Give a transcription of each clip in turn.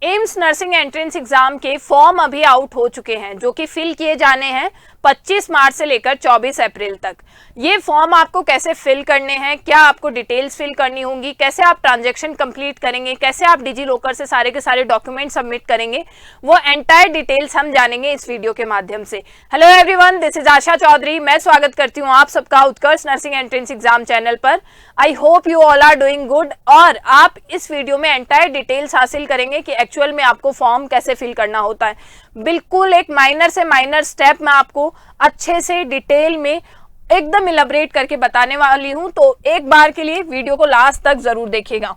AIIMS nursing entrance exam के form अभी out हो चुके हैं जो कि फिल किए जाने हैं 25 मार्च से लेकर 24 अप्रैल तक। ये फॉर्म आपको कैसे फिल करने हैं, क्या आपको डिटेल्स फिल करनी होंगी, कैसे आप ट्रांजैक्शन कंप्लीट करेंगे, कैसे आप डिजी लॉकर से सारे के सारे डॉक्यूमेंट सबमिट करेंगे, वो एंटायर डिटेल्स हम जानेंगे इस वीडियो के माध्यम से। Hello everyone, this is Asha Chaudhary. मैं स्वागत करती हूँ आप सबका Utkarsh nursing entrance exam channel पर। I hope you all are doing good और आप इस वीडियो में एंटायर डिटेल्स हासिल करेंगे कि एक्चुअल में आपको फॉर्म कैसे फिल करना होता है। बिल्कुल एक माइनर से माइनर स्टेप मैं आपको अच्छे से डिटेल में एकदम इलैबोरेट करके बताने वाली हूं, तो एक बार के लिए वीडियो को लास्ट तक जरूर देखिएगा।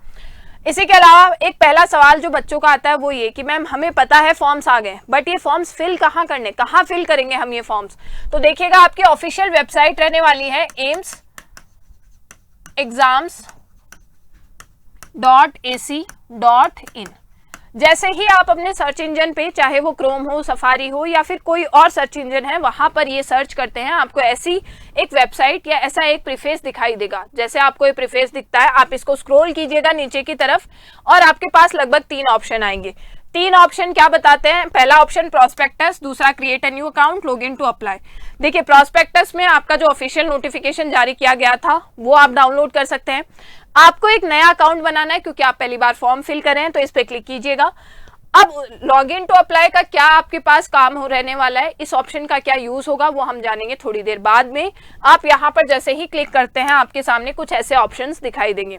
इसी के अलावा एक पहला सवाल जो बच्चों का आता है वो ये कि मैम हमें पता है फॉर्म्स आ गए, बट ये फॉर्म्स फिल कहाँ करने, कहाँ फिल करेंगे हम ये फॉर्म्स। तो देखिएगा आपकी ऑफिशियल वेबसाइट रहने वाली है aimsexams.ac.in। जैसे ही आप अपने सर्च इंजन पे, चाहे वो क्रोम हो, सफारी हो या फिर कोई और सर्च इंजन है, वहां पर ये सर्च करते हैं, आपको ऐसी एक वेबसाइट या ऐसा एक प्रीफेस दिखाई देगा। जैसे आपको ये प्रीफेस दिखता है, आप इसको स्क्रॉल कीजिएगा नीचे की तरफ और आपके पास लगभग 3 ऑप्शन आएंगे। 3 ऑप्शन क्या बताते हैं? पहला ऑप्शन प्रोस्पेक्टस, दूसरा create a new account, log in to apply. देखिए प्रोस्पेक्टस में आपका जो ऑफिशियल नोटिफिकेशन जारी किया गया था वो आप डाउनलोड कर सकते हैं। आपको एक नया अकाउंट बनाना है क्योंकि आप पहली बार फॉर्म फिल कर रहे हैं, तो इस पे क्लिक कीजिएगा। अब लॉग इन टू अप्लाई का क्या आपके पास काम हो रहने वाला है, इस ऑप्शन का क्या यूज होगा वो हम जानेंगे थोड़ी देर बाद में। आप यहाँ पर जैसे ही क्लिक करते हैं आपके सामने कुछ ऐसे ऑप्शंस दिखाई देंगे।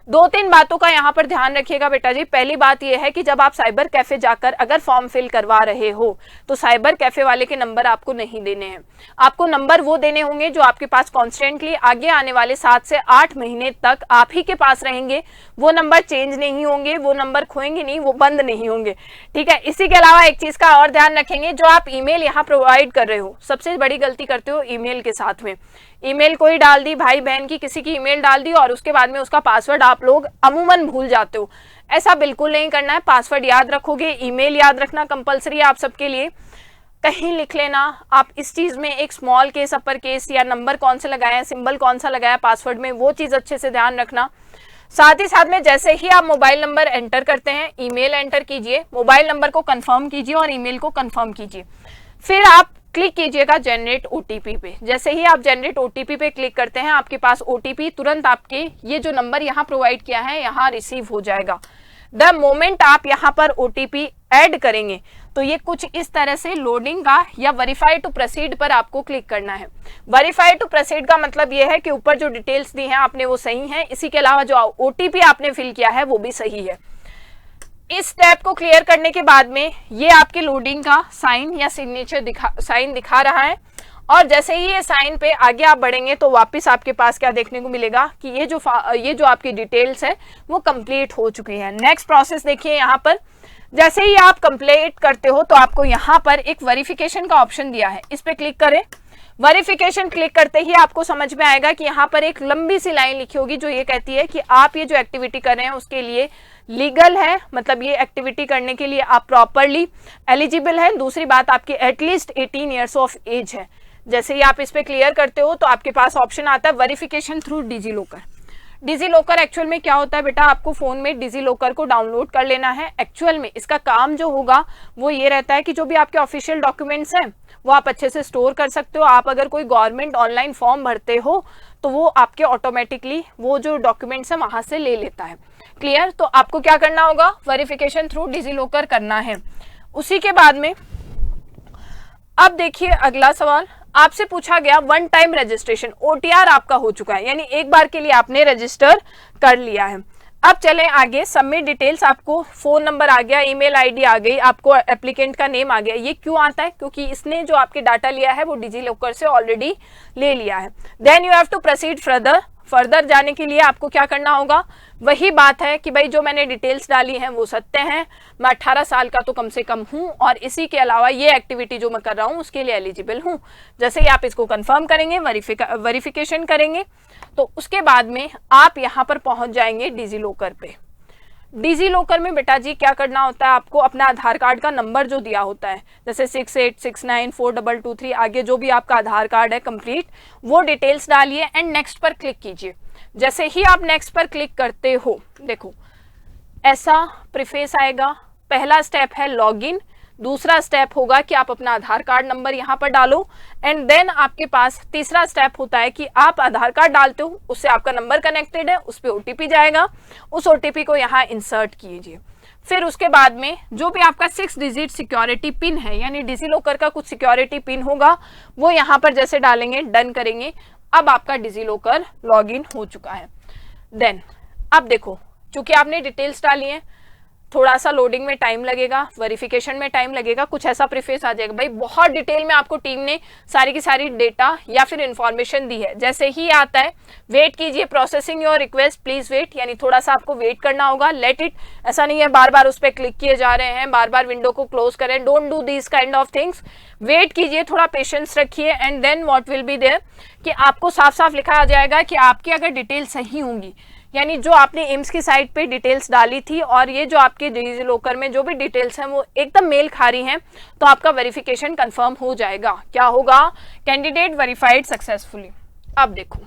2-3 बातों का यहाँ पर ध्यान रखिएगा बेटा जी। पहली बात यह है कि जब आप साइबर कैफे जाकर अगर फॉर्म फिल करवा रहे हो तो साइबर कैफे वाले के नंबर आपको नहीं देने हैं। आपको नंबर वो देने होंगे जो आपके पास कॉन्स्टेंटली आगे आने वाले 7 से 8 महीने तक आप ही के पास रहेंगे। वो नंबर चेंज नहीं होंगे, वो नंबर खोएंगे नहीं, वो बंद नहीं होंगे, ठीक है। इसी के अलावा एक चीज का और ध्यान रखेंगे, जो आप ईमेल यहाँ प्रोवाइड कर रहे हो, सबसे बड़ी गलती करते हो ईमेल के साथ में। ईमेल कोई डाल दी, भाई बहन की किसी की ईमेल डाल दी और उसके बाद में उसका पासवर्ड आप लोग अमूमन भूल जाते हो। ऐसा बिल्कुल नहीं करना है। पासवर्ड याद रखोगे, ईमेल याद रखना कंपलसरी है आप सबके लिए। कहीं लिख लेना आप इस चीज में, एक स्मॉल केस, अपर केस या नंबर कौन से लगाया, सिंबल कौन सा लगाया पासवर्ड में, वो चीज अच्छे से ध्यान रखना। साथ ही साथ में जैसे ही आप मोबाइल नंबर एंटर करते हैं, ईमेल एंटर कीजिए, मोबाइल नंबर को कंफर्म कीजिए और ईमेल को कंफर्म कीजिए। फिर आप क्लिक कीजिएगा जनरेट ओटीपी पे। जैसे ही आप जनरेट ओटीपी पे क्लिक करते हैं आपके पास ओटीपी तुरंत आपके ये जो नंबर यहाँ प्रोवाइड किया है यहाँ रिसीव हो जाएगा। द मोमेंट आप यहाँ पर ओटीपी ऐड करेंगे तो ये कुछ इस तरह से लोडिंग का या वेरीफाई टू प्रोसीड पर आपको क्लिक करना है। वेरीफाई टू प्रोसीड का मतलब ये है कि ऊपर जो डिटेल्स दी हैं आपने वो सही है, इसी के अलावा जो ओटीपी आपने फिल किया है वो भी सही है। इस स्टेप को क्लियर करने के बाद में ये आपके लोडिंग का साइन या सिग्नेचर साइन दिखा रहा है और जैसे ही ये साइन पे आगे आप बढ़ेंगे तो वापस आपके पास क्या देखने को मिलेगा कि ये जो आपकी डिटेल्स है वो कंप्लीट हो चुकी है। नेक्स्ट प्रोसेस देखिए, यहाँ पर जैसे ही आप कंप्लीट करते हो तो आपको यहाँ पर एक वेरिफिकेशन का ऑप्शन दिया है, इस पे क्लिक करें। वेरिफिकेशन क्लिक करते ही आपको समझ में आएगा कि यहाँ पर एक लंबी सी लाइन लिखी होगी जो ये कहती है कि आप ये जो एक्टिविटी कर रहे हैं उसके लिए लीगल है, मतलब ये एक्टिविटी करने के लिए आप प्रॉपरली एलिजिबल हैं। दूसरी बात, आपकी एटलीस्ट 18 ईयर्स ऑफ एज है। जैसे ही आप इस पे क्लियर करते हो तो आपके पास ऑप्शन आता है verification through digi locker. Digi locker actual में क्या होता है बेटा, आपको फोन में डिजी लॉकर को डाउनलोड कर लेना है। एक्चुअल में इसका काम जो होगा वो ये रहता है कि जो भी आपके ऑफिशियल डॉक्यूमेंट्स हैं वो आप अच्छे से स्टोर कर सकते हो। आप अगर कोई गवर्नमेंट ऑनलाइन फॉर्म भरते हो तो वो आपके ऑटोमेटिकली वो जो डॉक्यूमेंट्स है वहां से ले लेता है। क्लियर? तो आपको क्या करना होगा, वेरिफिकेशन थ्रू डिजी लॉकर करना है। उसी के बाद में अब देखिए अगला सवाल आपसे पूछा गया, वन टाइम रजिस्ट्रेशन, ओटीआर आपका हो चुका है, यानी एक बार के लिए आपने रजिस्टर कर लिया है। अब चलें आगे, सबमिट डिटेल्स, आपको फोन नंबर आ गया, ईमेल आईडी आ गई, आपको एप्लीकेंट का नेम आ गया। ये क्यों आता है? क्योंकि इसने जो आपके डाटा लिया है वो डिजी लॉकर से ऑलरेडी ले लिया है। Then you have to proceed further जाने के लिए आपको क्या करना होगा, वही बात है कि भाई जो मैंने डिटेल्स डाली हैं वो सत्य हैं, मैं 18 साल का तो कम से कम हूं और इसी के अलावा ये एक्टिविटी जो मैं कर रहा हूं उसके लिए एलिजिबल हूं। जैसे ही आप इसको कंफर्म करेंगे, वेरिफिकेशन करेंगे तो उसके बाद में आप यहां पर पहुंच जाएंगे डिजी लॉकर पे। डिजी लॉकर में बेटा जी क्या करना होता है, आपको अपना आधार कार्ड का नंबर जो दिया होता है, जैसे 68694223 आगे जो भी आपका आधार कार्ड है कंप्लीट, वो डिटेल्स डालिए एंड नेक्स्ट पर क्लिक कीजिए। जैसे ही आप नेक्स्ट पर क्लिक करते हो, देखो ऐसा प्रीफेस आएगा, पहला स्टेप है लॉगिन, दूसरा स्टेप होगा कि आप अपना आधार कार्ड नंबर यहाँ पर डालो, एंड देन आपके पास तीसरा स्टेप होता है कि आप आधार कार्ड डालते हो, उससे आपका नंबर कनेक्टेड है, उस पर ओटीपी जाएगा, उस ओटीपी को यहाँ इंसर्ट कीजिए। फिर उसके बाद में जो भी आपका 6 डिजिट सिक्योरिटी पिन है, यानी डिजीलॉकर का कुछ सिक्योरिटी पिन होगा, वो यहाँ पर जैसे डालेंगे, डन करेंगे, अब आपका डिजीलॉकर लॉगिन हो चुका है। देन अब देखो, चूंकि आपने डिटेल्स डाली है, थोड़ा सा लोडिंग में टाइम लगेगा, वेरिफिकेशन में टाइम लगेगा, कुछ ऐसा प्रीफेस आ जाएगा। भाई बहुत डिटेल में आपको टीम ने सारी की सारी डेटा या फिर इंफॉर्मेशन दी है। जैसे ही आता है, वेट कीजिए, processing your request please wait, यानी थोड़ा सा आपको वेट करना होगा। लेट इट, ऐसा नहीं है बार बार उस पर क्लिक किए जा रहे हैं, बार बार विंडो को क्लोज करें, don't do this kind of things. Wait कीजिए, थोड़ा पेशेंस रखिए, and then what will be there कि आपको साफ साफ लिखा आ जाएगा कि आपकी अगर डिटेल सही होंगी, यानी जो आपने एम्स की साइट पे डिटेल्स डाली थी और ये जो आपके डिजीलॉकर में जो भी डिटेल्स हैं वो एकदम मेल खा रही हैं, तो आपका वेरिफिकेशन कंफर्म हो जाएगा। क्या होगा? Candidate verified successfully. अब देखो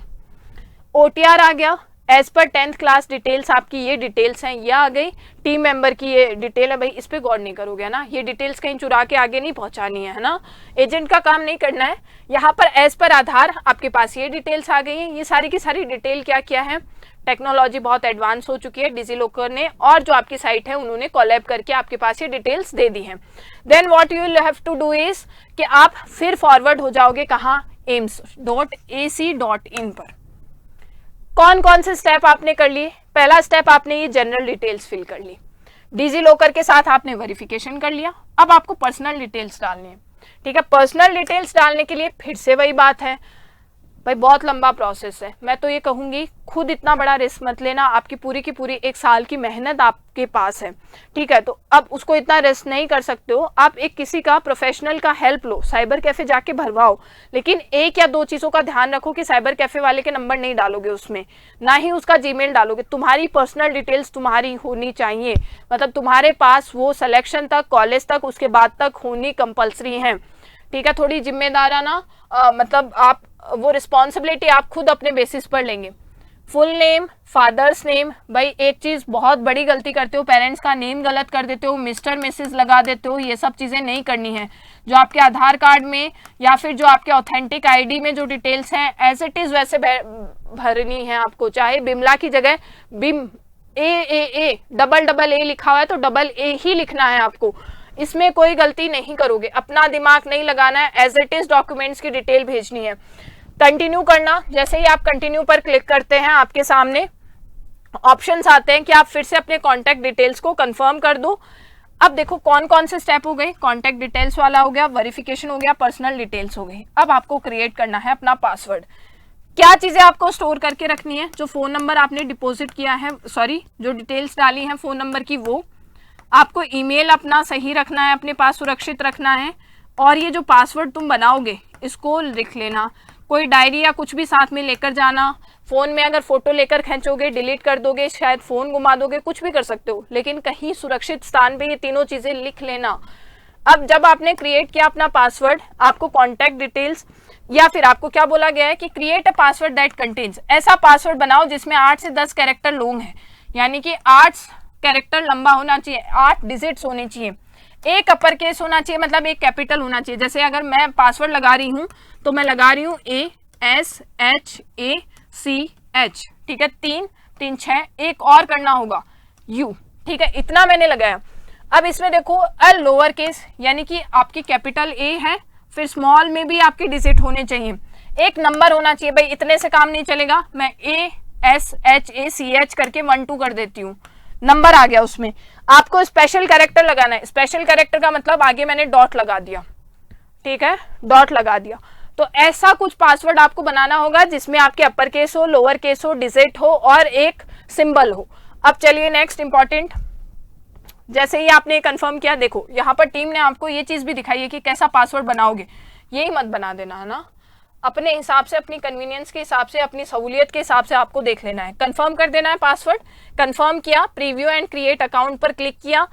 ओटीआर आ गया, as per 10th class details, आपकी ये डिटेल्स हैं, ये आ गई। टीम मेंबर की ये डिटेल है, भाई इस पे गौर नहीं करोगे ना, ये डिटेल्स कहीं चुरा के आगे नहीं पहुंचानी है ना, एजेंट का काम नहीं करना है। यहाँ पर एज पर आधार आपके पास ये डिटेल्स आ गई हैं। ये सारी की सारी डिटेल क्या क्या है, टेक्नोलॉजी बहुत एडवांस हो चुकी है, डिजीलॉकर ने और जो आपकी साइट है उन्होंने कोलैब करके आपके पास ये डिटेल्स दे दी हैं। Then what you will have to do is कि आप फिर फॉरवर्ड हो जाओगे कहाँ, AIIMS.AC.in पर। कौन कौन से स्टेप आपने कर लिए? पहला स्टेप आपने ये जनरल डिटेल्स फिल कर ली, डिजीलॉकर के साथ आपने वेरिफिकेशन कर लिया। अब आपको पर्सनल डिटेल्स डालनी है, ठीक है। पर्सनल डिटेल्स डालने के लिए फिर से वही बात है, भाई बहुत लंबा प्रोसेस है। मैं तो ये कहूंगी खुद इतना बड़ा रिस्क मत लेना, आपकी पूरी की पूरी 1 साल की मेहनत आपके पास है, ठीक है। तो अब उसको इतना रिस्क नहीं कर सकते हो, आप एक किसी का प्रोफेशनल का हेल्प लो, साइबर कैफे जाके भरवाओ, लेकिन 1 या 2 चीजों का ध्यान रखो कि साइबर कैफे वाले के नंबर नहीं डालोगे उसमें, ना ही उसका जीमेल डालोगे। तुम्हारी पर्सनल डिटेल्स तुम्हारी होनी चाहिए, मतलब तुम्हारे पास वो सिलेक्शन तक, कॉलेज तक, उसके बाद तक होनी कंपल्सरी है, ठीक है। थोड़ी जिम्मेदाराना मतलब आप वो रिस्पॉन्सिबिलिटी आप खुद अपने बेसिस पर लेंगे। फुल नेम, फादर्स नेम, भाई एक चीज बहुत बड़ी गलती करते हो, पेरेंट्स का नेम गलत कर देते हो, मिस्टर मिसेस लगा देते हो, ये सब चीजें नहीं करनी है। जो आपके आधार कार्ड में या फिर जो आपके ऑथेंटिक आईडी में जो डिटेल्स हैं एज इट इज वैसे भरनी है आपको। चाहे बिमला की जगह बिम ए डबल ए लिखा हुआ है तो डबल ए ही लिखना है आपको, इसमें कोई गलती नहीं करोगे, अपना दिमाग नहीं लगाना है, एज इट इज डॉक्यूमेंट्स की डिटेल भेजनी है। कंटिन्यू करना, जैसे ही आप कंटिन्यू पर क्लिक करते हैं आपके सामने ऑप्शंस आते हैं कि आप फिर से अपने कॉन्टैक्ट डिटेल्स को कंफर्म कर दो। अब देखो कौन कौन से स्टेप हो गए, कॉन्टैक्ट डिटेल्स वाला हो गया, वेरिफिकेशन हो गया, पर्सनल डिटेल्स हो गई। अब आपको क्रिएट करना है अपना पासवर्ड। क्या चीजें आपको स्टोर करके रखनी है, जो फोन नंबर आपने डिपॉजिट किया है, सॉरी जो डिटेल्स डाली है फोन नंबर की, वो आपको ईमेल अपना सही रखना है, अपने पास सुरक्षित रखना है, और ये जो पासवर्ड तुम बनाओगे इसको लिख लेना। कोई डायरी या कुछ भी साथ में लेकर जाना, फोन में अगर फोटो लेकर खींचोगे, डिलीट कर दोगे, शायद फोन घुमा दोगे, कुछ भी कर सकते हो, लेकिन कहीं सुरक्षित स्थान पे ये तीनों चीजें लिख लेना। अब जब आपने क्रिएट किया अपना पासवर्ड, आपको कॉन्टैक्ट डिटेल्स या फिर आपको क्या बोला गया है कि create a password that contains, ऐसा पासवर्ड बनाओ जिसमें 8 से 10 कैरेक्टर लॉन्ग है, यानी कि 8 कैरेक्टर लंबा होना चाहिए, 8 डिजिट्स होने चाहिए, एक अपर केस होना चाहिए, मतलब एक कैपिटल होना चाहिए। जैसे अगर मैं पासवर्ड लगा रही हूं तो मैं लगा रही हूं ASHACH, ठीक है, 3 3 6, एक और करना होगा U, ठीक है, इतना मैंने लगाया। अब इसमें देखो अ लोअर केस, यानी कि आपकी कैपिटल A है, फिर स्मॉल में भी आपके डिजिट होने चाहिए, एक नंबर होना चाहिए। भाई इतने से काम नहीं चलेगा, मैं ASHACH करके 1 2 कर देती हूँ, नंबर आ गया उसमें। आपको स्पेशल कैरेक्टर लगाना है, स्पेशल कैरेक्टर का मतलब आगे मैंने डॉट लगा दिया, ठीक है, डॉट लगा दिया। तो ऐसा कुछ पासवर्ड आपको बनाना होगा जिसमें आपके अपर केस हो, लोअर केस हो, डिजिट हो और एक सिंबल हो। अब चलिए नेक्स्ट इंपॉर्टेंट, जैसे ही आपने कंफर्म किया, देखो यहाँ पर टीम ने आपको ये चीज भी दिखाई है कि कैसा पासवर्ड बनाओगे, यही मत बना देना है ना, अपने हिसाब से, अपनी कन्वीनियंस के हिसाब से, अपनी सहूलियत के हिसाब से आपको देख लेना है। कंफर्म कर देना है पासवर्ड, कंफर्म किया, प्रीव्यू एंड क्रिएट अकाउंट पर क्लिक किया,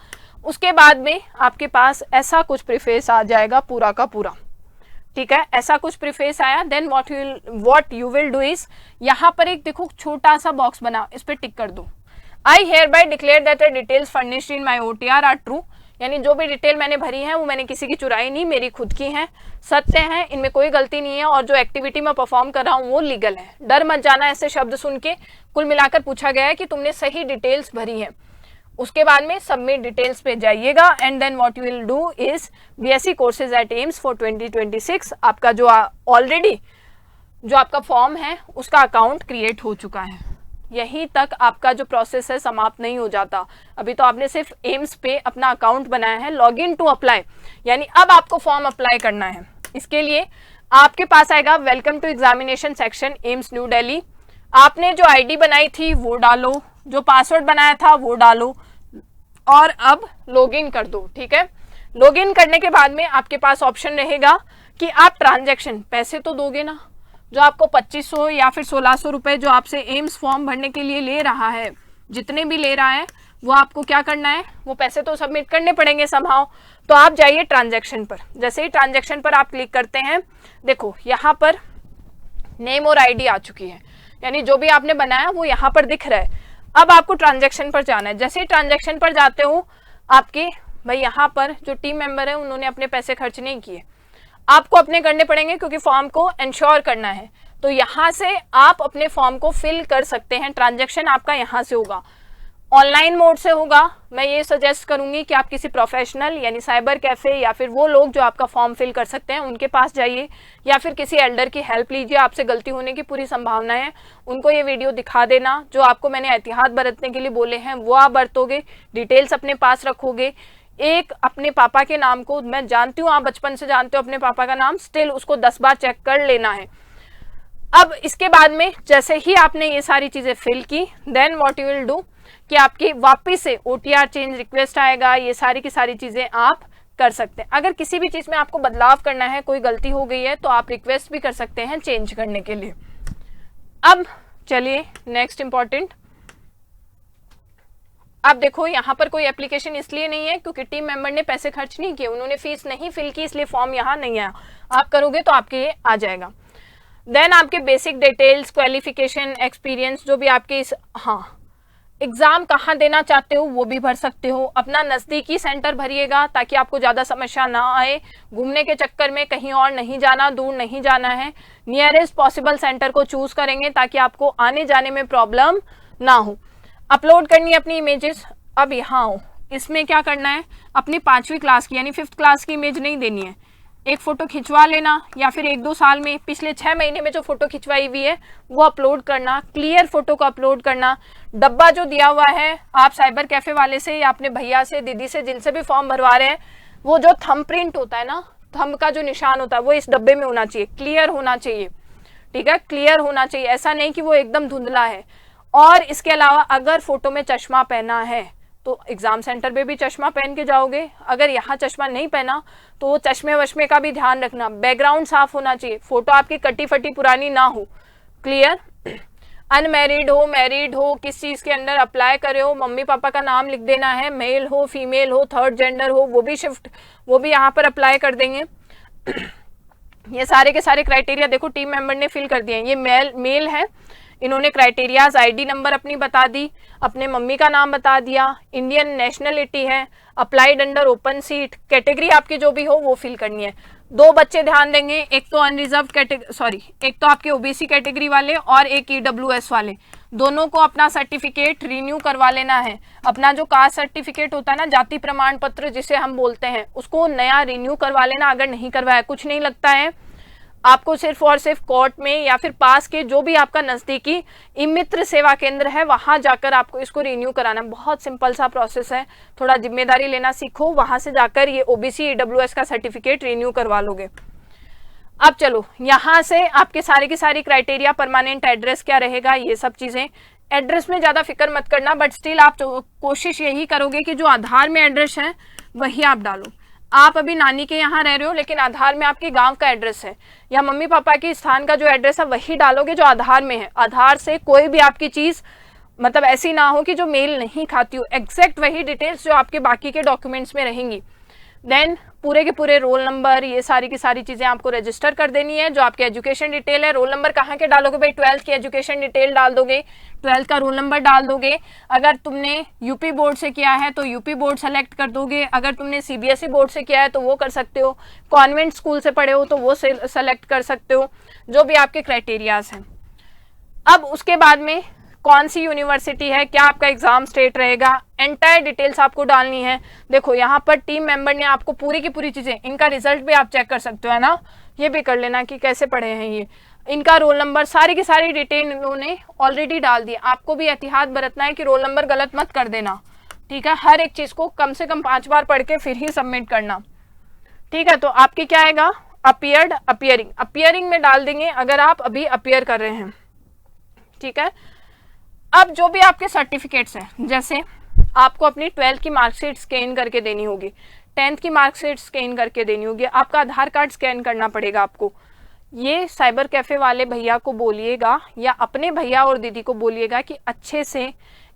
उसके बाद में आपके पास ऐसा कुछ प्रीफेस आ जाएगा पूरा का पूरा, ठीक है, ऐसा कुछ प्रीफेस आया। Then what you will do is, यहाँ पर एक देखो छोटा सा बॉक्स बना, इस पर टिक कर दो, I hereby declare that the details furnished in my OTR are true. यानी जो भी डिटेल मैंने भरी है वो मैंने किसी की चुराई नहीं, मेरी खुद की है, सत्य है, इनमें कोई गलती नहीं है, और जो एक्टिविटी मैं परफॉर्म कर रहा हूँ वो लीगल है। डर मत जाना ऐसे शब्द सुन के। कुल मिलाकर पूछा गया है कि तुमने सही डिटेल्स भरी है। उसके बाद में सबमिट डिटेल्स पे जाइएगा and then what you will do is BSc courses at AIIMS for 2026। आपका जो ऑलरेडी जो आपका फॉर्म है उसका अकाउंट क्रिएट हो चुका है। यहीं तक आपका जो प्रोसेस है समाप्त नहीं हो जाता। अभी तो आपने सिर्फ एम्स पे अपना अकाउंट बनाया है, लॉग इन टू अप्लाई, यानी अब आपको फॉर्म अप्लाई करना है। इसके लिए आपके पास आएगा welcome to examination section AIIMS New Delhi. आपने जो आईडी बनाई थी वो डालो, जो पासवर्ड बनाया था वो डालो और अब लॉगिन कर दो। ठीक है, लॉगिन करने के बाद में आपके पास ऑप्शन रहेगा कि आप ट्रांजैक्शन, पैसे तो दोगे ना, जो आपको 2500 या फिर 1600 रुपए जो आपसे एम्स फॉर्म भरने के लिए ले रहा है, जितने भी ले रहा है वो आपको क्या करना है, वो पैसे तो सबमिट करने पड़ेंगे समहाउ। तो आप जाइए ट्रांजैक्शन पर। जैसे ही ट्रांजैक्शन पर आप क्लिक करते हैं, देखो यहाँ पर नेम और आईडी आ चुकी है, यानी जो भी आपने बनाया वो यहाँ पर दिख रहा है। अब आपको ट्रांजैक्शन पर जाना है। जैसे ही ट्रांजैक्शन पर जाते हो, आपके भाई यहाँ पर जो टीम मेंबर है उन्होंने अपने पैसे खर्च नहीं किए, आपको अपने करने पड़ेंगे क्योंकि फॉर्म को इंश्योर करना है। तो यहाँ से आप अपने फॉर्म को फिल कर सकते हैं। ट्रांजैक्शन आपका यहाँ से होगा, ऑनलाइन मोड से होगा। मैं ये सजेस्ट करूंगी कि आप किसी प्रोफेशनल यानी साइबर कैफे या फिर वो लोग जो आपका फॉर्म फिल कर सकते हैं उनके पास जाइए, या फिर किसी एल्डर की हेल्प लीजिए। आपसे गलती होने की पूरी संभावना है, उनको ये वीडियो दिखा देना। जो आपको मैंने एहतियात बरतने के लिए बोले हैं वो आप बरतोगे, डिटेल्स अपने पास रखोगे। एक अपने पापा के नाम को, मैं जानती हूँ आप बचपन से जानते हो अपने पापा का नाम, स्टिल उसको 10 बार चेक कर लेना है। अब इसके बाद में जैसे ही आपने ये सारी चीजें फिल की, then what you will do कि आपकी वापस से OTR चेंज रिक्वेस्ट आएगा। ये सारी की सारी चीजें आप कर सकते हैं। अगर किसी भी चीज में आपको बदलाव करना है, कोई गलती हो गई है, तो आप रिक्वेस्ट भी कर सकते हैं चेंज करने के लिए। अब चलिए नेक्स्ट इंपॉर्टेंट, अब देखो यहाँ पर कोई एप्लीकेशन इसलिए नहीं है क्योंकि टीम मेंबर ने पैसे खर्च नहीं किए, उन्होंने फीस नहीं फिल की, इसलिए फॉर्म यहाँ नहीं आया। आप करोगे तो आपके ये आ जाएगा। देन आपके बेसिक डिटेल्स, क्वालिफिकेशन, एक्सपीरियंस, जो भी आपके हाँ एग्जाम कहाँ देना चाहते हो वो भी भर सकते हो। अपना नजदीकी सेंटर भरिएगा ताकि आपको ज्यादा समस्या ना आए, घूमने के चक्कर में कहीं और नहीं जाना, दूर नहीं जाना है। नियरेस्ट पॉसिबल सेंटर को चूज करेंगे ताकि आपको आने जाने में प्रॉब्लम ना हो। अपलोड करनी है अपनी इमेजेस। अब यहाँ हो, इसमें क्या करना है, अपनी 5वीं क्लास की यानी 5th क्लास की इमेज नहीं देनी है, एक फोटो खिंचवा लेना, या फिर 1-2 साल में पिछले 6 महीने में जो फोटो खिंचवाई हुई है वो अपलोड करना, क्लियर फोटो को अपलोड करना। डब्बा जो दिया हुआ है आप साइबर कैफे वाले से या अपने भैया से, दीदी से, जिनसे भी फॉर्म भरवा रहे हैं, वो जो थंब प्रिंट होता है ना, थंब का जो निशान होता है वो इस डब्बे में होना चाहिए, क्लियर होना चाहिए। ठीक है, क्लियर होना चाहिए, ऐसा नहीं कि वो एकदम धुंधला है। और इसके अलावा अगर फोटो में चश्मा पहना है तो एग्जाम सेंटर पे भी चश्मा पहन के जाओगे। अगर यहाँ चश्मा नहीं पहना तो वो चश्मे वश्मे का भी ध्यान रखना। बैकग्राउंड साफ होना चाहिए, फोटो आपकी कटी फटी पुरानी ना हो। क्लियर, अनमैरिड हो, मैरिड हो, किस चीज के अंडर अप्लाई करे हो, मम्मी पापा का नाम लिख देना है, मेल हो, फीमेल हो, थर्ड जेंडर हो, वो भी यहाँ पर अप्लाई कर देंगे। ये सारे के सारे क्राइटेरिया देखो टीम मेंबर ने फिल कर दिए हैं। ये मेल है, इन्होंने क्राइटेरियाज, आईडी नंबर अपनी बता दी, अपने मम्मी का नाम बता दिया, इंडियन नेशनलिटी है, applied under open seat, category आपकी जो भी हो वो फिल करनी है। 2 बच्चे ध्यान देंगे, एक तो अनरिजर्व कैटेगरी, एक तो आपके OBC कैटेगरी वाले और एक EWS वाले, दोनों को अपना सर्टिफिकेट रिन्यू करवा लेना है। अपना जो कास्ट सर्टिफिकेट होता है ना, जाति प्रमाण पत्र जिसे हम बोलते हैं, उसको नया रिन्यू करवा लेना। अगर नहीं करवाया, कुछ नहीं लगता है आपको, सिर्फ और सिर्फ कोर्ट में या फिर पास के जो भी आपका नजदीकी ई-मित्र सेवा केंद्र है वहां जाकर आपको इसको रिन्यू कराना। बहुत सिंपल सा प्रोसेस है, थोड़ा जिम्मेदारी लेना सीखो, वहां से जाकर ये OBC EWS का सर्टिफिकेट रिन्यू करवा लोगे। अब चलो यहाँ से आपके सारे की सारी क्राइटेरिया, परमानेंट एड्रेस क्या रहेगा, ये सब चीजें। एड्रेस में ज्यादा फिक्र मत करना, बट स्टिल आप कोशिश यही करोगे कि जो आधार में एड्रेस है वही आप डालो। आप अभी नानी के यहाँ रह रहे हो लेकिन आधार में आपके गांव का एड्रेस है, या मम्मी पापा के स्थान का जो एड्रेस है वही डालोगे जो आधार में है। आधार से कोई भी आपकी चीज मतलब ऐसी ना हो कि जो मेल नहीं खाती हो, एग्जैक्ट वही डिटेल्स जो आपके बाकी के डॉक्यूमेंट्स में रहेंगी। देन पूरे के पूरे रोल नंबर, ये सारी की सारी चीज़ें आपको रजिस्टर कर देनी है। जो आपके एजुकेशन डिटेल है, रोल नंबर कहाँ के डालोगे भाई, 12th की एजुकेशन डिटेल डाल दोगे, 12th का रोल नंबर डाल दोगे। अगर तुमने यूपी बोर्ड से किया है तो यूपी बोर्ड सेलेक्ट कर दोगे, अगर तुमने सीबीएसई बोर्ड से किया है तो वो कर सकते हो, कॉन्वेंट स्कूल से पढ़े हो तो वो सेलेक्ट कर सकते हो, जो भी आपके क्राइटेरियाज हैं। अब उसके बाद में कौन सी यूनिवर्सिटी है, क्या आपका एग्जाम स्टेट रहेगा, एंटायर डिटेल्स आपको डालनी है। देखो यहाँ पर टीम मेंबर ने आपको पूरी की पूरी चीज़ें, इनका रिजल्ट भी आप चेक कर सकते हो, है ना, ये भी कर लेना कि कैसे पढ़े हैं ये, इनका रोल नंबर, सारी की सारी डिटेल इन्होंने ऑलरेडी डाल दी। आपको भी एहतियात बरतना है कि रोल नंबर गलत मत कर देना, ठीक है। हर एक चीज़ को कम से कम 5 बार पढ़ के फिर ही सबमिट करना, ठीक है। तो आपके क्या आएगा, अपीयर्ड, अपियरिंग में डाल देंगे अगर आप अभी अपीयर कर रहे हैं, ठीक है। अब जो भी आपके सर्टिफिकेट्स हैं, जैसे आपको अपनी 12th की मार्कशीट स्कैन करके देनी होगी, 10th की मार्कशीट स्कैन करके देनी होगी, आपका आधार कार्ड स्कैन करना पड़ेगा आपको। ये साइबर कैफ़े वाले भैया को बोलिएगा या अपने भैया और दीदी को बोलिएगा कि अच्छे से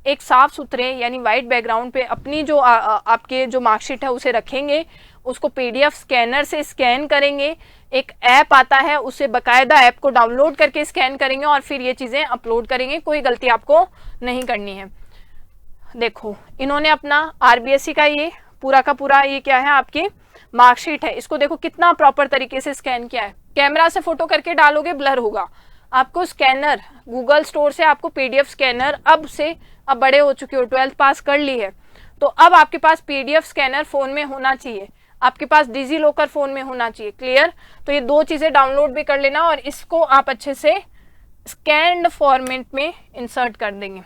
एक साफ सुथरे यानी वाइट बैकग्राउंड पे अपनी जो आपके जो मार्कशीट है उसे रखेंगे, उसको पीडीएफ स्कैनर से स्कैन करेंगे, एक ऐप आता है उससे बकायदा ऐप को डाउनलोड करके स्कैन करेंगे और फिर ये चीज़ें अपलोड करेंगे। कोई गलती आपको नहीं करनी है। देखो इन्होंने अपना आरबीएससी का ये पूरा का पूरा ये क्या है आपकी मार्कशीट है, इसको देखो कितना प्रॉपर तरीके से स्कैन किया है। कैमरा से फोटो करके डालोगे ब्लर होगा, आपको स्कैनर गूगल स्टोर से आपको पीडीएफ स्कैनर अब बड़े हो चुके हो, 12th पास कर ली है तो अब आपके पास पीडीएफ स्कैनर फोन में होना चाहिए, आपके पास डिजी लॉकर फोन में होना चाहिए, क्लियर। तो ये दो चीजें डाउनलोड भी कर लेना और इसको आप अच्छे से स्कैन्ड फॉर्मेट में इंसर्ट कर देंगे।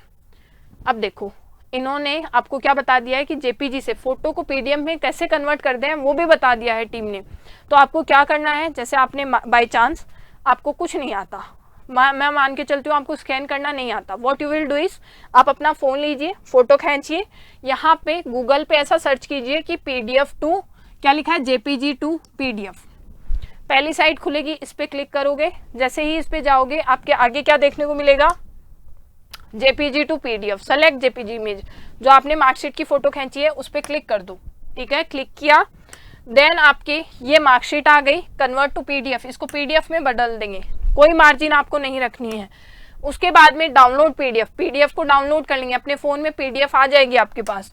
अब देखो इन्होंने आपको क्या बता दिया है कि जेपीजी से फोटो को पीडीएफ में कैसे कन्वर्ट कर दें, वो भी बता दिया है टीम ने। तो आपको क्या करना है, जैसे आपने बाय चांस आपको कुछ नहीं आता, मैं मान के चलती हूँ आपको स्कैन करना नहीं आता, what you will do is आप अपना फोन लीजिए, फोटो खींचिए, यहाँ पे गूगल पे ऐसा सर्च कीजिए कि पीडीएफ टू, क्या लिखा है, जेपीजी टू पीडीएफ। पहली साइट खुलेगी, इस पे क्लिक करोगे, जैसे ही इस पे जाओगे आपके आगे क्या देखने को मिलेगा, JPG to PDF, select JPG image, जो आपने मार्कशीट की फोटो खींची है उस पर क्लिक कर दो, ठीक है। क्लिक किया, देन आपके ये मार्कशीट आ गई, कन्वर्ट टू पीडीएफ, इसको पीडीएफ में बदल देंगे, कोई मार्जिन आपको नहीं रखनी है। उसके बाद में डाउनलोड पीडीएफ को डाउनलोड कर लेंगे, अपने फोन में पीडीएफ आ जाएगी आपके पास।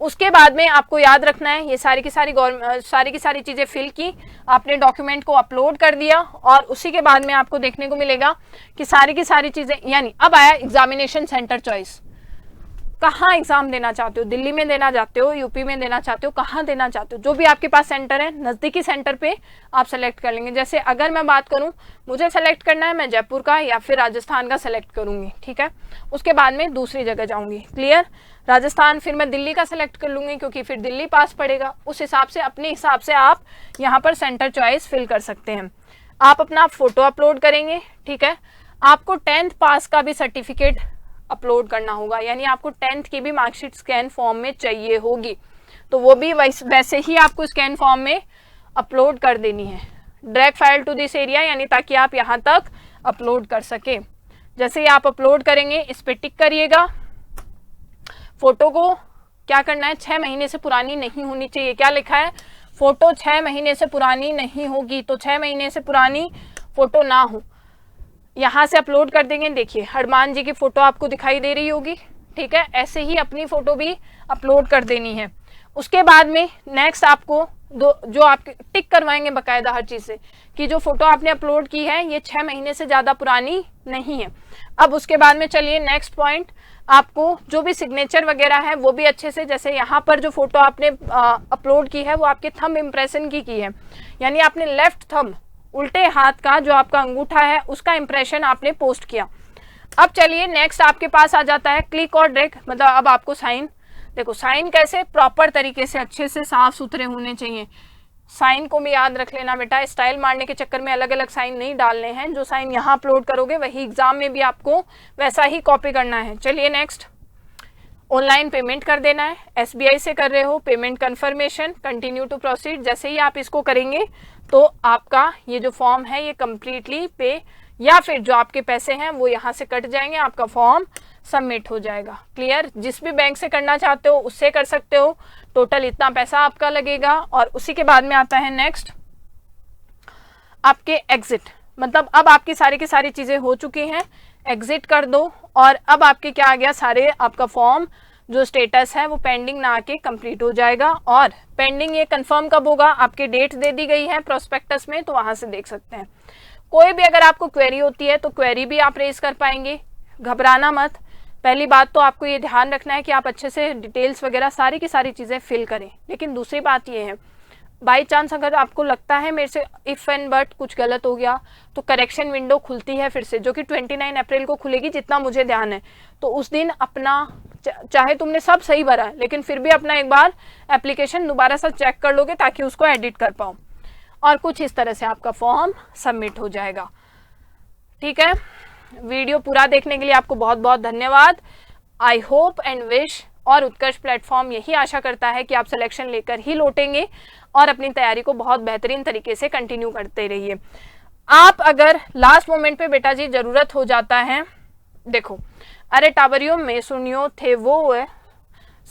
उसके बाद में आपको याद रखना है ये सारी की सारी चीजें फिल की, आपने डॉक्यूमेंट को अपलोड कर दिया और उसी के बाद में आपको देखने को मिलेगा कि सारी की सारी चीजें, यानी अब आया एग्जामिनेशन सेंटर चॉइस, कहाँ एग्जाम देना चाहते हो, दिल्ली में देना चाहते हो, यूपी में देना चाहते हो, कहाँ देना चाहते हो, जो भी आपके पास सेंटर है नज़दीकी सेंटर पे आप सेलेक्ट कर लेंगे। जैसे अगर मैं बात करूँ, मुझे सेलेक्ट करना है, मैं जयपुर का या फिर राजस्थान का सेलेक्ट करूँगी, ठीक है। उसके बाद में दूसरी जगह जाऊँगी, क्लियर, राजस्थान, फिर मैं दिल्ली का सेलेक्ट कर लूँगी क्योंकि फिर दिल्ली पास पड़ेगा। उस हिसाब से अपने हिसाब से आप यहाँ पर सेंटर चॉइस फिल कर सकते हैं। आप अपना फोटो अपलोड करेंगे, ठीक है। आपको 10th पास का भी सर्टिफिकेट अपलोड करना होगा, यानी आपको 10th की भी मार्कशीट स्कैन फॉर्म में चाहिए होगी, तो वो भी वैसे ही आपको स्कैन फॉर्म में अपलोड कर देनी है। Drag file to this area, यानी ताकि आप यहाँ तक अपलोड कर सके। जैसे ही आप अपलोड करेंगे इस पे टिक करिएगा। फोटो को क्या करना है, 6 महीने से पुरानी नहीं होनी चाहिए। क्या लिखा है, फोटो 6 महीने से पुरानी नहीं होगी, तो 6 महीने से पुरानी फोटो ना हो, यहाँ से अपलोड कर देंगे। देखिए हनुमान जी की फोटो आपको दिखाई दे रही होगी, ठीक है। ऐसे ही अपनी फोटो भी अपलोड कर देनी है। उसके बाद में नेक्स्ट आपको जो आपके टिक करवाएंगे बकायदा हर चीज़ से कि जो फोटो आपने अपलोड की है ये 6 महीने से ज़्यादा पुरानी नहीं है। अब उसके बाद में चलिए नेक्स्ट पॉइंट, आपको जो भी सिग्नेचर वगैरह है वो भी अच्छे से, जैसे यहाँ पर जो फोटो आपने अपलोड की है वो आपके थंब इम्प्रेशन की है, यानी आपने लेफ्ट थंब, उल्टे हाथ का जो आपका अंगूठा है उसका इंप्रेशन आपने पोस्ट किया। अब चलिए नेक्स्ट आपके पास आ जाता है क्लिक और ड्रैग, मतलब अब आपको साइन, देखो साइन कैसे प्रॉपर तरीके से अच्छे से साफ सुथरे होने चाहिए। साइन को भी याद रख लेना बेटा, स्टाइल मारने के चक्कर में अलग अलग साइन नहीं डालने हैं। जो साइन यहाँ अपलोड करोगे वही एग्जाम में भी आपको वैसा ही कॉपी करना है। चलिए नेक्स्ट, ऑनलाइन पेमेंट कर देना है, एसबीआई से कर रहे हो, payment confirmation, continue to proceed. जैसे ही आप इसको करेंगे तो आपका ये जो फॉर्म है ये कम्प्लीटली पे, या फिर जो आपके पैसे हैं वो यहाँ से कट जाएंगे, आपका फॉर्म सबमिट हो जाएगा। क्लियर, जिस भी बैंक से करना चाहते हो उससे कर सकते हो, टोटल इतना पैसा आपका लगेगा। और उसी के बाद में आता है नेक्स्ट आपके एग्जिट, मतलब अब आपकी सारी की सारी चीजें हो चुकी हैं, एग्जिट कर दो। और अब आपके क्या आ गया, सारे आपका फॉर्म जो स्टेटस है वो पेंडिंग ना आके कंप्लीट हो जाएगा। और पेंडिंग ये कंफर्म कब होगा, आपकी डेट दे दी गई है प्रोस्पेक्टस में, तो वहां से देख सकते हैं। कोई भी अगर आपको क्वेरी होती है तो क्वेरी भी आप रेज कर पाएंगे, घबराना मत। पहली बात तो आपको ये ध्यान रखना है कि आप अच्छे से डिटेल्स वगैरह सारी की सारी चीजें फिल करें। लेकिन दूसरी बात ये है, बाई चांस अगर आपको लगता है मेरे से इफ एंड बट कुछ गलत हो गया, तो करेक्शन विंडो खुलती है फिर से, जो कि 29 अप्रैल को खुलेगी जितना मुझे ध्यान है। तो उस दिन अपना चाहे तुमने सब सही भरा लेकिन फिर भी अपना एक बार एप्लीकेशन दोबारा से चेक कर लोगे ताकि उसको एडिट कर पाओ। और कुछ इस तरह से आपका फॉर्म सबमिट हो जाएगा। ठीक है, वीडियो पूरा देखने के लिए आपको बहुत बहुत धन्यवाद। आई होप एंड विश और उत्कर्ष प्लेटफॉर्म यही आशा करता है कि आप सिलेक्शन लेकर ही लौटेंगे और अपनी तैयारी को बहुत बेहतरीन तरीके से कंटिन्यू करते रहिए। आप अगर लास्ट मोमेंट पे बेटा जी जरूरत हो जाता है, देखो अरे टावरियो में सुनियो थे वो है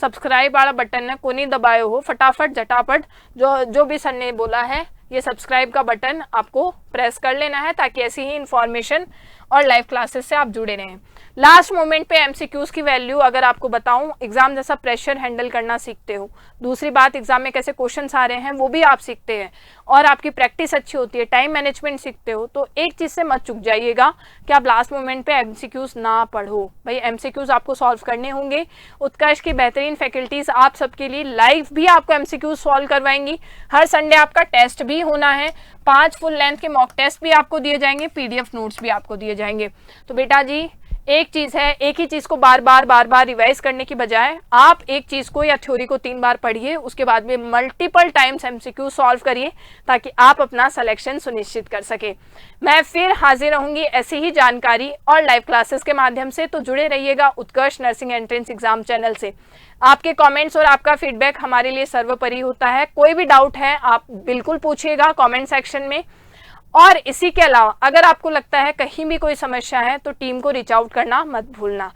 सब्सक्राइब वाला बटन है, को नहीं दबाए हो, फटाफट झटापट जो भी सर ने बोला है ये सब्सक्राइब का बटन आपको प्रेस कर लेना है ताकि ऐसी ही इंफॉर्मेशन और लाइव क्लासेस से आप जुड़े रहें। लास्ट मोमेंट पे एमसीक्यूज की वैल्यू अगर आपको बताऊं, एग्जाम जैसा प्रेशर हैंडल करना सीखते हो। दूसरी बात, एग्जाम में कैसे क्वेश्चंस आ रहे हैं वो भी आप सीखते हैं और आपकी प्रैक्टिस अच्छी होती है, टाइम मैनेजमेंट सीखते हो। तो एक चीज से मत चूक जाइएगा कि आप लास्ट मोमेंट पे एमसीक्यूज ना पढ़ो। भाई एमसीक्यूज आपको सॉल्व करने होंगे। उत्कर्ष की बेहतरीन फैकल्टीज आप सबके लिए लाइव भी आपको एमसीक्यूज सॉल्व करवाएंगी। हर संडे आपका टेस्ट भी होना है, 5 फुल लेंथ के मॉक टेस्ट भी आपको दिए जाएंगे, पीडीएफ नोट्स भी आपको दिए जाएंगे। तो बेटा जी एक चीज है, एक ही चीज को बार बार रिवाइज करने की बजाय आप एक चीज को या थ्योरी को 3 बार पढ़िए, उसके बाद में मल्टीपल टाइम्स एमसीक्यू सॉल्व करिए ताकि आप अपना सिलेक्शन सुनिश्चित कर सके। मैं फिर हाजिर रहूंगी ऐसी ही जानकारी और लाइव क्लासेस के माध्यम से, तो जुड़े रहिएगा उत्कर्ष नर्सिंग एंट्रेंस एग्जाम चैनल से। आपके कमेंट्स और आपका फीडबैक हमारे लिए सर्वोपरि होता है। कोई भी डाउट है आप बिल्कुल पूछिएगा कमेंट सेक्शन में। और इसी के अलावा अगर आपको लगता है कहीं भी कोई समस्या है तो टीम को रीच आउट करना मत भूलना।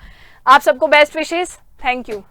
आप सबको बेस्ट विशेस, थैंक यू।